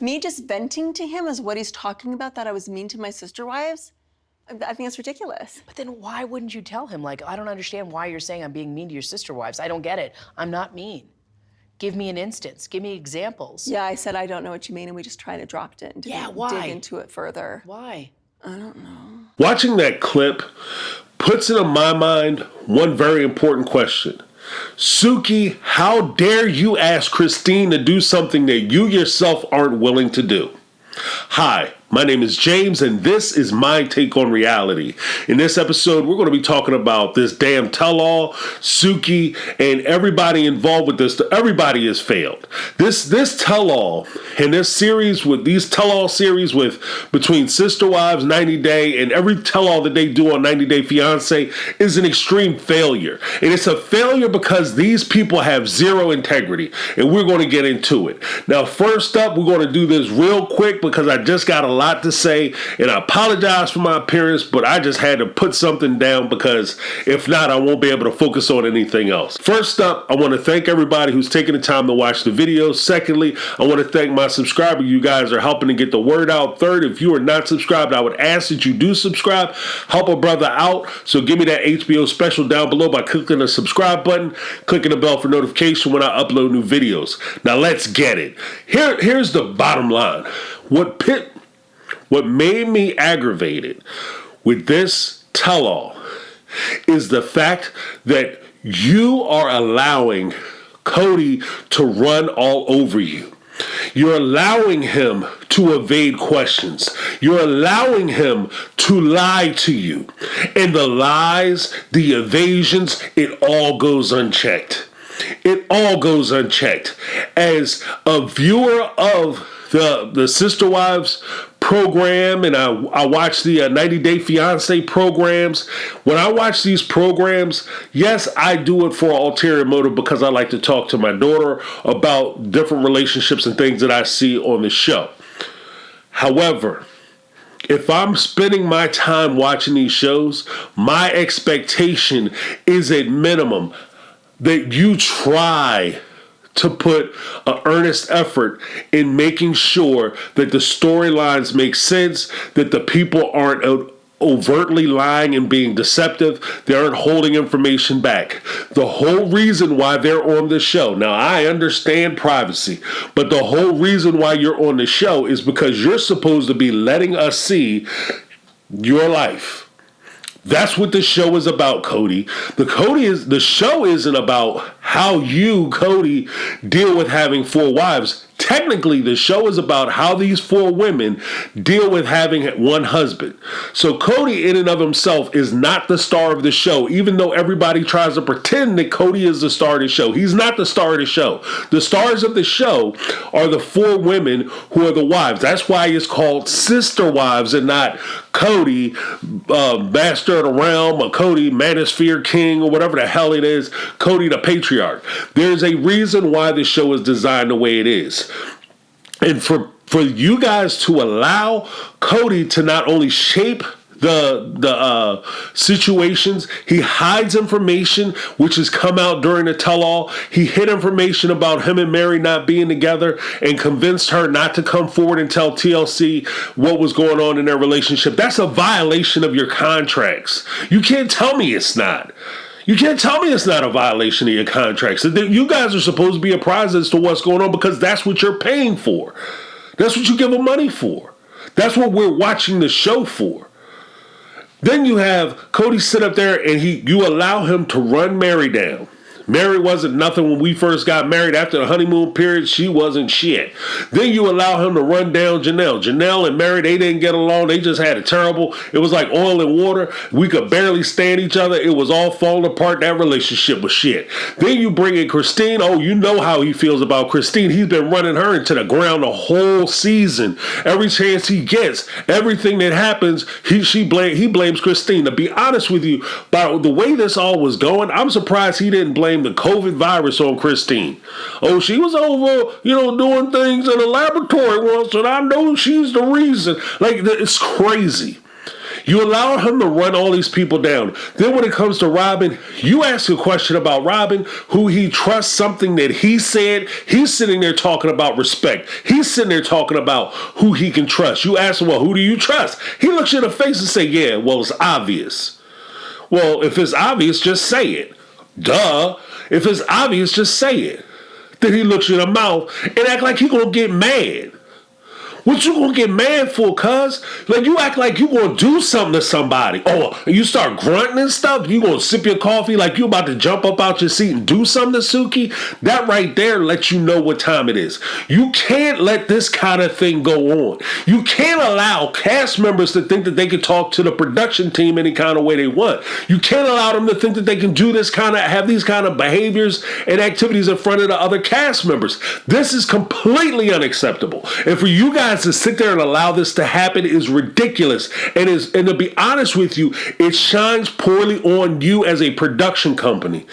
Me just venting to him is what he's talking about, that I was mean to my sister wives? I think it's ridiculous. But then why wouldn't you tell him? Like, I don't understand why you're saying I'm being mean to your sister wives. I don't get it. I'm not mean. Give me an instance. Give me examples. Yeah, I said, I don't know what you mean, and we just tried to drop it and dig into it further. Why? I don't know. Watching that clip puts in my mind one very important question. Suki, how dare you ask Christine to do something that you yourself aren't willing to do? Hi, my name is James, and this is my take on reality. In this episode, we're going to be talking about this damn tell-all, Suki, and everybody involved with this. Everybody has failed. This tell-all and this series with these tell-all series with between Sister Wives, 90 Day, and every tell-all that they do on 90 Day Fiance is an extreme failure. And it's a failure because these people have zero integrity, and we're going to get into it. Now, first up, we're going to do this real quick because I just got a lot to say, and I apologize for my appearance, but I just had to put something down because if not, I won't be able to focus on anything else. First up, I want to thank everybody who's taking the time to watch the video. Secondly, I want to thank my subscriber. You guys are helping to get the word out. Third, if you are not subscribed, I would ask that you do subscribe. Help a brother out. So give me that HBO special down below by clicking the subscribe button, clicking the bell for notification when I upload new videos. Now let's get it. Here's the bottom line. What made me aggravated with this tell-all is the fact that you are allowing Kody to run all over you. You're allowing him to evade questions. You're allowing him to lie to you. And the lies, the evasions, it all goes unchecked. It all goes unchecked. As a viewer of the Sister Wives program, and I watch the 90 Day Fiance programs. When I watch these programs, yes, I do it for an ulterior motive because I like to talk to my daughter about different relationships and things that I see on the show. However, if I'm spending my time watching these shows, my expectation is at minimum that you try to put an earnest effort in making sure that the storylines make sense, that the people aren't overtly lying and being deceptive, they aren't holding information back. The whole reason why they're on the show, now I understand privacy, but the whole reason why you're on the show is because you're supposed to be letting us see your life. That's what the show is about, Kody. The show isn't about how you, Kody, deal with having 4 wives. Technically, the show is about how these 4 women deal with having one husband. So Kody in and of himself is not the star of the show, even though everybody tries to pretend that Kody is the star of the show. He's not the star of the show. The stars of the show are the 4 women who are the wives. That's why it's called Sister Wives and not Kody, Master of the Realm, or Kody, Manosphere King, or whatever the hell it is, Cody the Patriarch. There's a reason why the show is designed the way it is. And for you guys to allow Kody to not only shape the situations, he hides information which has come out during the tell-all. He hid information about him and Mary not being together and convinced her not to come forward and tell TLC what was going on in their relationship. That's a violation of your contracts. You can't tell me it's not. You can't tell me it's not a violation of your contracts. You guys are supposed to be apprised as to what's going on because that's what you're paying for. That's what you give them money for. That's what we're watching the show for. Then you have Kody sit up there and you allow him to run Mary down. Mary wasn't nothing when we first got married. After the honeymoon period, she wasn't shit. Then you allow him to run down Janelle. Janelle and Mary, they didn't get along. They just had it terrible. It was like oil and water. We could barely stand each other. It was all falling apart. That relationship was shit. Then you bring in Christine. Oh, you know how he feels about Christine. He's been running her into the ground the whole season. Every chance he gets, everything that happens, he blames Christine. To be honest with you, by the way this all was going, I'm surprised he didn't blame the COVID virus on Christine. Oh, she was over, doing things in a laboratory once, and I know she's the reason. Like, it's crazy. You allow him to run all these people down. Then when it comes to Robin, you ask a question about Robin, who he trusts, something that he said. He's sitting there talking about respect. He's sitting there talking about who he can trust. You ask him, well, who do you trust? He looks you in the face and say, yeah, well, it's obvious. Well, if it's obvious, just say it. Duh. If it's obvious, just say it. Then he looks you in the mouth and act like he gonna get mad. What you gonna get mad for, cuz? Like, you act like you gonna do something to somebody. Oh, you start grunting and stuff? You gonna sip your coffee like you about to jump up out your seat and do something to Suki? That right there lets you know what time it is. You can't let this kind of thing go on. You can't allow cast members to think that they can talk to the production team any kind of way they want. You can't allow them to think that they can do this kind of, have these kind of behaviors and activities in front of the other cast members. This is completely unacceptable. And for you guys to sit there and allow this to happen is ridiculous. And to be honest with you, it shines poorly on you as a production company.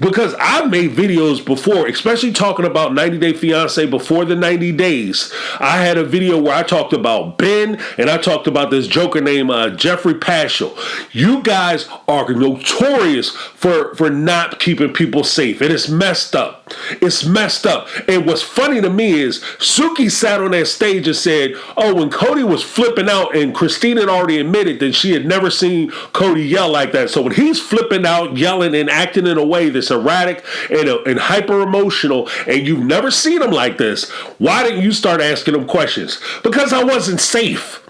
Because I've made videos before, especially talking about 90 Day Fiancé before the 90 days. I had a video where I talked about Ben and I talked about this joker named Jeffrey Paschal. You guys are notorious for not keeping people safe. And it's messed up. It's messed up. And what's funny to me is Suki sat on that stage and said, oh, when Kody was flipping out, and Christine had already admitted that she had never seen Kody yell like that. So when he's flipping out, yelling and acting in a way that's erratic and hyper emotional, and you've never seen him like this, why didn't you start asking him questions? Because I wasn't safe.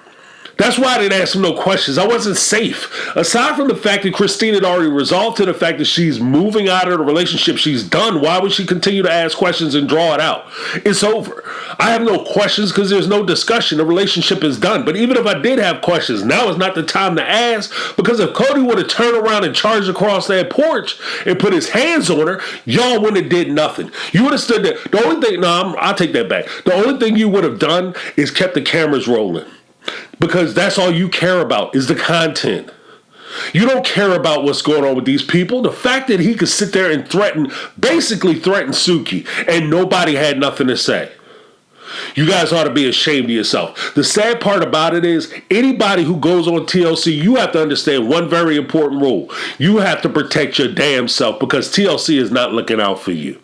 That's why I didn't ask him no questions. I wasn't safe. Aside from the fact that Christine had already resolved to the fact that she's moving out of the relationship she's done, why would she continue to ask questions and draw it out? It's over. I have no questions because there's no discussion. The relationship is done. But even if I did have questions, now is not the time to ask, because if Kody would have turned around and charged across that porch and put his hands on her, y'all wouldn't have did nothing. You would have stood there. The only thing, I'll take that back. The only thing you would have done is kept the cameras rolling. Because that's all you care about is the content. You don't care about what's going on with these people. The fact that he could sit there and basically threaten Suki, and nobody had nothing to say. You guys ought to be ashamed of yourself. The sad part about it is, anybody who goes on TLC, you have to understand one very important rule. You have to protect your damn self, because TLC is not looking out for you.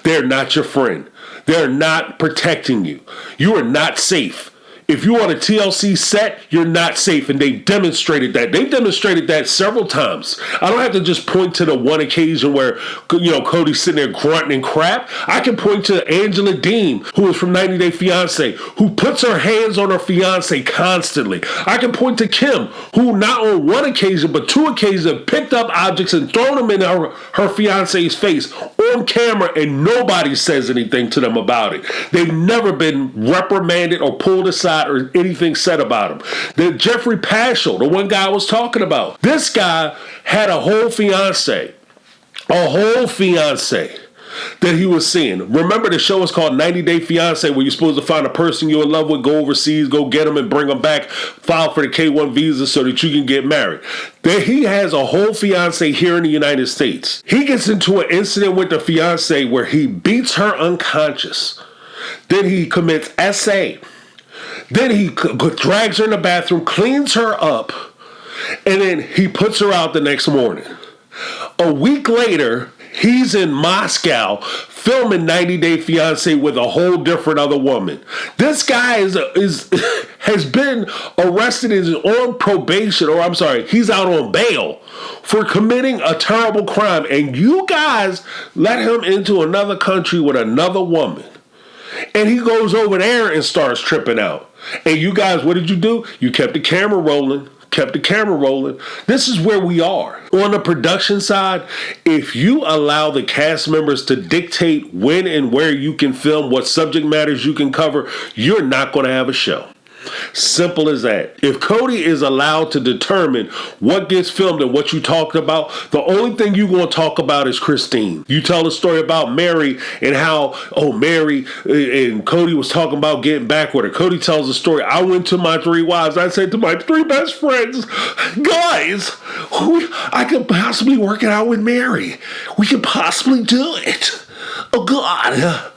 They're not your friend. They're not protecting you. You are not safe. If you're on a TLC set, you're not safe, and they've demonstrated that. They've demonstrated that several times. I don't have to just point to the one occasion where, Cody's sitting there grunting and crap. I can point to Angela Dean, who is from 90 Day Fiancé, who puts her hands on her fiancé constantly. I can point to Kim, who not on one occasion, but two occasions picked up objects and thrown them in her fiancé's face on camera, and nobody says anything to them about it. They've never been reprimanded or pulled aside or anything said about him. The Jeffrey Paschal, the one guy I was talking about, this guy had a whole fiance that he was seeing. Remember, the show is called 90 Day Fiancé, where you're supposed to find a person you're in love with, go overseas, go get them and bring them back, file for the K-1 visa so that you can get married. Then he has a whole fiance here in the United States. He gets into an incident with the fiance where he beats her unconscious. Then he commits SA. Then he drags her in the bathroom, cleans her up, and then he puts her out the next morning. A week later, he's in Moscow filming 90 Day Fiancé with a whole different other woman. This guy has been arrested, is on probation, or I'm sorry, he's out on bail for committing a terrible crime. And you guys let him into another country with another woman. And he goes over there and starts tripping out. And you guys, what did you do? You kept the camera rolling. This is where we are. On the production side, if you allow the cast members to dictate when and where you can film, what subject matters you can cover, you're not going to have a show. Simple as that. If Kody is allowed to determine what gets filmed and what you talked about, the only thing you're going to talk about is Christine. You tell the story about Mary and how, Mary and Kody was talking about getting back with her. Kody tells the story. I went to my 3 wives. I said to my 3 best friends, guys, I could possibly work it out with Mary. We could possibly do it. Oh, God.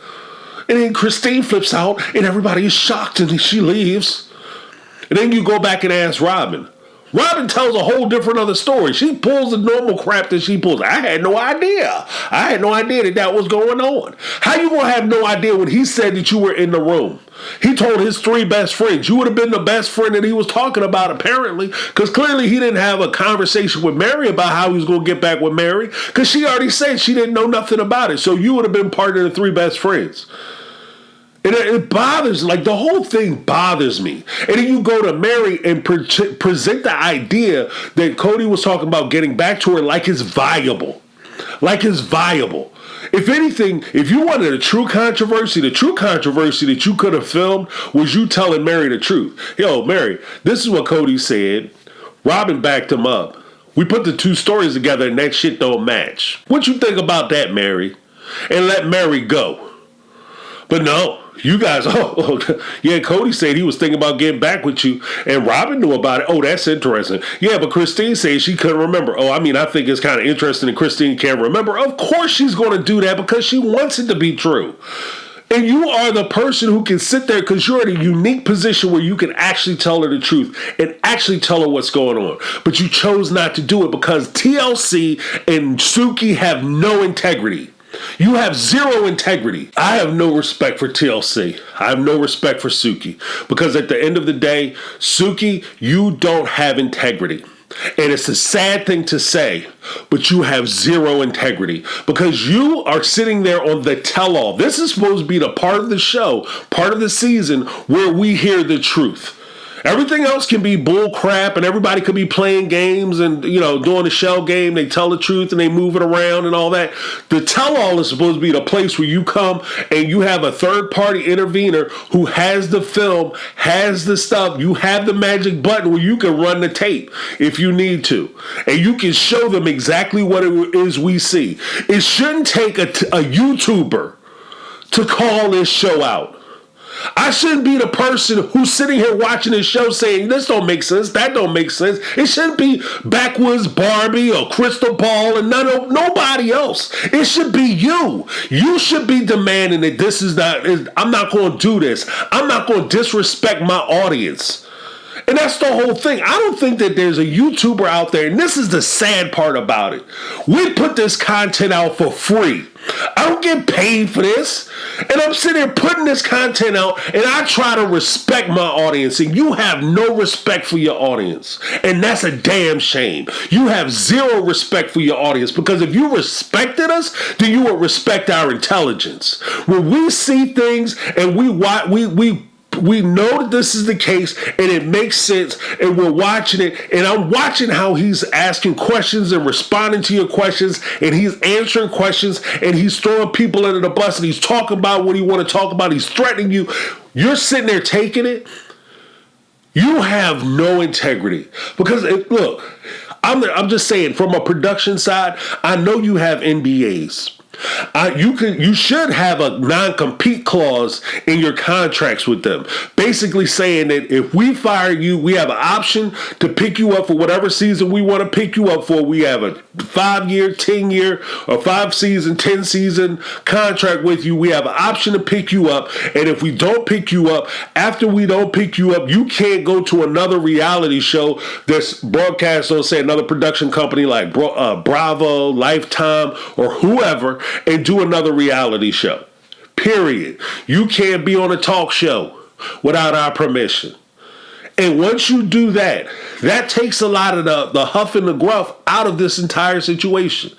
And then Christine flips out, and everybody is shocked, and she leaves. And then you go back and ask Robin, Robin tells a whole different other story. She pulls the normal crap that she pulls. I had no idea. I had no idea that that was going on. How you gonna have no idea when he said that you were in the room? He told his 3 best friends. You would have been the best friend that he was talking about, apparently, because clearly he didn't have a conversation with Mary about how he was going to get back with Mary, because she already said she didn't know nothing about it. So you would have been part of the 3 best friends. And it bothers, like the whole thing bothers me. And then you go to Mary and present the idea that Kody was talking about getting back to her like it's viable. Like it's viable. If anything, if you wanted the true controversy that you could have filmed was you telling Mary the truth. Yo, Mary, this is what Kody said. Robin backed him up. We put the 2 stories together and that shit don't match. What you think about that, Mary? And let Mary go. But no, you guys, yeah, Kody said he was thinking about getting back with you, and Robin knew about it. Oh, that's interesting. Yeah, but Christine said she couldn't remember. Oh, I mean, I think it's kind of interesting that Christine can't remember. Of course she's going to do that because she wants it to be true. And you are the person who can sit there because you're in a unique position where you can actually tell her the truth and actually tell her what's going on. But you chose not to do it because TLC and Suki have no integrity. You have 0 integrity. I have no respect for TLC. I have no respect for Suki. Because at the end of the day, Suki, you don't have integrity. And it's a sad thing to say, but you have 0 integrity. Because you are sitting there on the tell-all. This is supposed to be the part of the show, part of the season, where we hear the truth. Everything else can be bull crap and everybody could be playing games and, doing a shell game. They tell the truth and they move it around and all that. The tell-all is supposed to be the place where you come and you have a third-party intervener who has the film, has the stuff. You have the magic button where you can run the tape if you need to. And you can show them exactly what it is we see. It shouldn't take a YouTuber to call this show out. I shouldn't be the person who's sitting here watching this show saying, this don't make sense, that don't make sense. It shouldn't be Backwoods Barbie or Crystal Ball and nobody else. It should be you. You should be demanding that this is not, I'm not going to do this. I'm not going to disrespect my audience. And that's the whole thing. I don't think that there's a YouTuber out there, and this is the sad part about it. We put this content out for free. I don't get paid for this. And I'm sitting here putting this content out, and I try to respect my audience, and you have no respect for your audience. And that's a damn shame. You have 0 respect for your audience, because if you respected us, then you would respect our intelligence. When we see things and we know that this is the case and it makes sense and we're watching it, and I'm watching how he's asking questions and responding to your questions and he's answering questions and he's throwing people under the bus and he's talking about what he want to talk about. He's threatening you. You're sitting there taking it. You have no integrity because look, I'm just saying from a production side, I know you have NDAs. You should have a non-compete clause in your contracts with them, basically saying that if we fire you, we have an option to pick you up for whatever season we want to pick you up for. We have a 5-year, 10-year, or 5-season, 10-season contract with you. We have an option to pick you up, and if we don't pick you up, after we don't pick you up, you can't go to another reality show that's broadcast on, say, another production company like Bravo, Lifetime, or whoever, and do another reality show. Period. You can't be on a talk show without our permission. And once you do that, that takes a lot of the huff and the gruff out of this entire situation.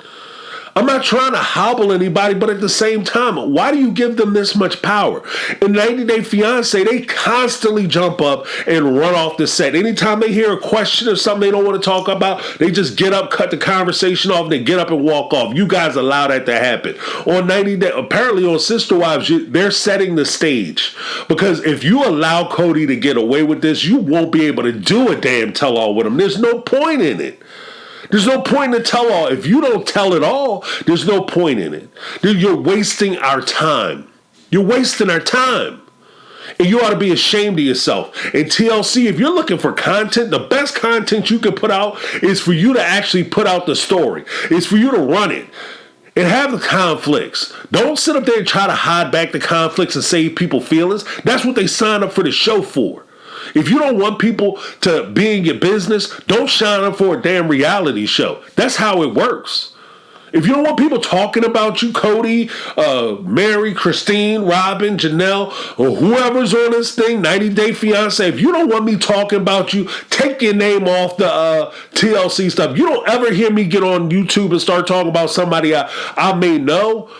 I'm not trying to hobble anybody, but at the same time, why do you give them this much power? In 90 Day Fiancé, they constantly jump up and run off the set. Anytime they hear a question or something they don't want to talk about, they just get up, cut the conversation off, and they get up and walk off. You guys allow that to happen. On 90 Day, apparently on Sister Wives, they're setting the stage. Because if you allow Kody to get away with this, you won't be able to do a damn tell-all with him. There's no point in it. There's no point in the tell-all. If you don't tell it all, there's no point in it. You're wasting our time. You're wasting our time. And you ought to be ashamed of yourself. And TLC, if you're looking for content, the best content you can put out is for you to actually put out the story. It's for you to run it and have the conflicts. Don't sit up there and try to hide back the conflicts and save people feelings. That's what they signed up for the show for. If you don't want people to be in your business, don't sign up for a damn reality show. That's how it works. If you don't want people talking about you, Kody, Mary, Christine, Robin, Janelle, or whoever's on this thing, 90 Day Fiance, if you don't want me talking about you, take your name off the TLC stuff. You don't ever hear me get on YouTube and start talking about somebody I may know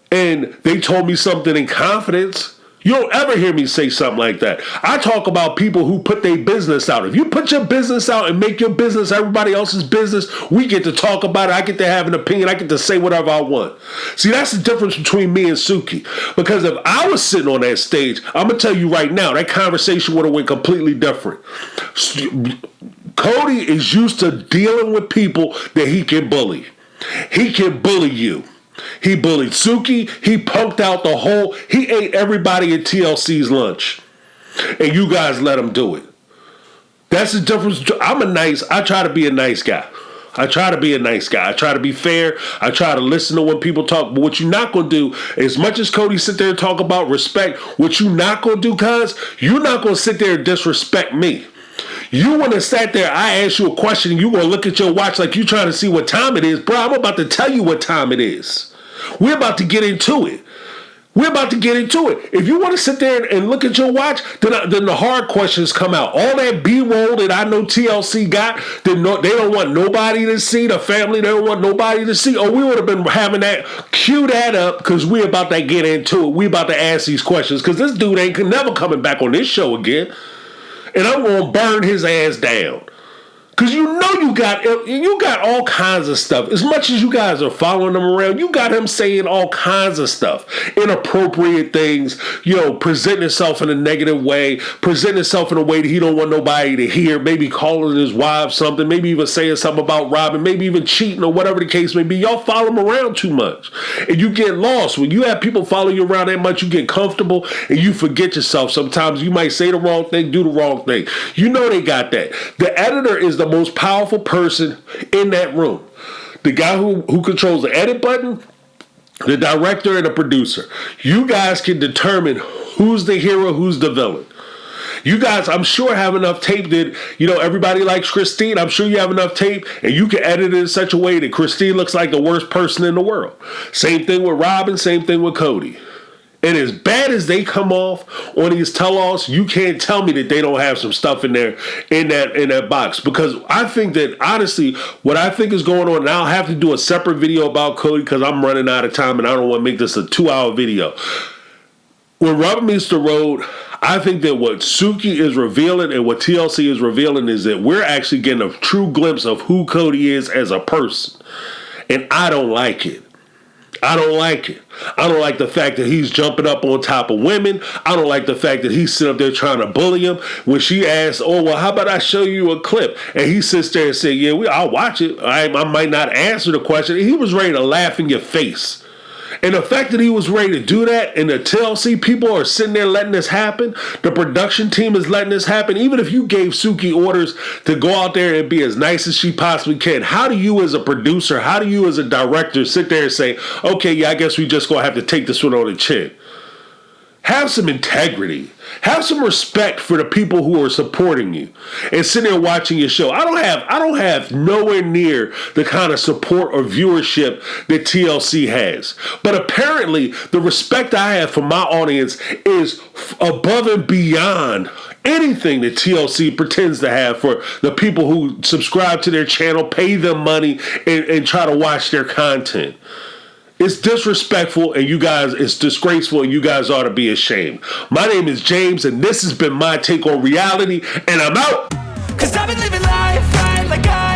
and they told me something in confidence. You don't ever hear me say something like that. I talk about people who put their business out. If you put your business out and make your business everybody else's business, we get to talk about it. I get to have an opinion. I get to say whatever I want. See, that's the difference between me and Suki. Because if I was sitting on that stage, I'm going to tell you right now, that conversation would have went completely different. Kody is used to dealing with people that he can bully. He can bully you. He bullied Suki. He punked out he ate everybody at TLC's lunch. And you guys let him do it. That's the difference. I try to be a nice guy. I try to be a nice guy. I try to be fair. I try to listen to when people talk. But what you're not going to do, as much as Kody sit there and talk about respect, what you're not going to do, cuz, you're not going to sit there and disrespect me. You want to sit there, I ask you a question, and you going to look at your watch like you trying to see what time it is. Bro, I'm about to tell you what time it is. We're about to get into it. If you want to sit there and look at your watch, then the hard questions come out. All that B-roll that I know TLC got, they don't want nobody to see. The family, they don't want nobody to see. Oh, we would have been having that, cue that up, because we about to get into it. We about to ask these questions, because this dude ain't never coming back on this show again. And I'm going to burn his ass down. Because you know you got all kinds of stuff. As much as you guys are following him around, you got him saying all kinds of stuff. Inappropriate things, presenting himself in a negative way, presenting himself in a way that he don't want nobody to hear, maybe calling his wife something, maybe even saying something about Robin, maybe even cheating or whatever the case may be. Y'all follow him around too much. And you get lost. When you have people follow you around that much, you get comfortable and you forget yourself. Sometimes you might say the wrong thing, do the wrong thing. You know they got that. The editor is the most powerful person in that room. The guy who controls the edit button, the director, and the producer. You guys can determine who's the hero, who's the villain. You guys, I'm sure, have enough tape that, everybody likes Christine. I'm sure you have enough tape and you can edit it in such a way that Christine looks like the worst person in the world. Same thing with Robin, same thing with Kody. And as bad as they come off on these tell-offs, you can't tell me that they don't have some stuff in there, in that box. Because I think that, honestly, what I think is going on, and I'll have to do a separate video about Kody because I'm running out of time and I don't want to make this a 2-hour video. When rubber meets the road, I think that what Suki is revealing and what TLC is revealing is that we're actually getting a true glimpse of who Kody is as a person. And I don't like it. I don't like it. I don't like the fact that he's jumping up on top of women. I don't like the fact that he's sitting up there trying to bully him. When she asks, oh, well, how about I show you a clip? And he sits there and says, yeah, I'll watch it. I might not answer the question. He was ready to laugh in your face. And the fact that he was ready to do that and the TLC people are sitting there letting this happen, the production team is letting this happen, even if you gave Suki orders to go out there and be as nice as she possibly can, how do you as a producer, how do you as a director sit there and say, okay, yeah, I guess we just gonna have to take this one on the chin? Have some integrity. Have some respect for the people who are supporting you and sitting there watching your show. I don't have nowhere near the kind of support or viewership that TLC has. But apparently the respect I have for my audience is above and beyond anything that TLC pretends to have for the people who subscribe to their channel, pay them money, and try to watch their content. It's disrespectful, and it's disgraceful, and you guys ought to be ashamed. My name is James, and this has been my take on reality, and I'm out. 'Cause I've been living life right like I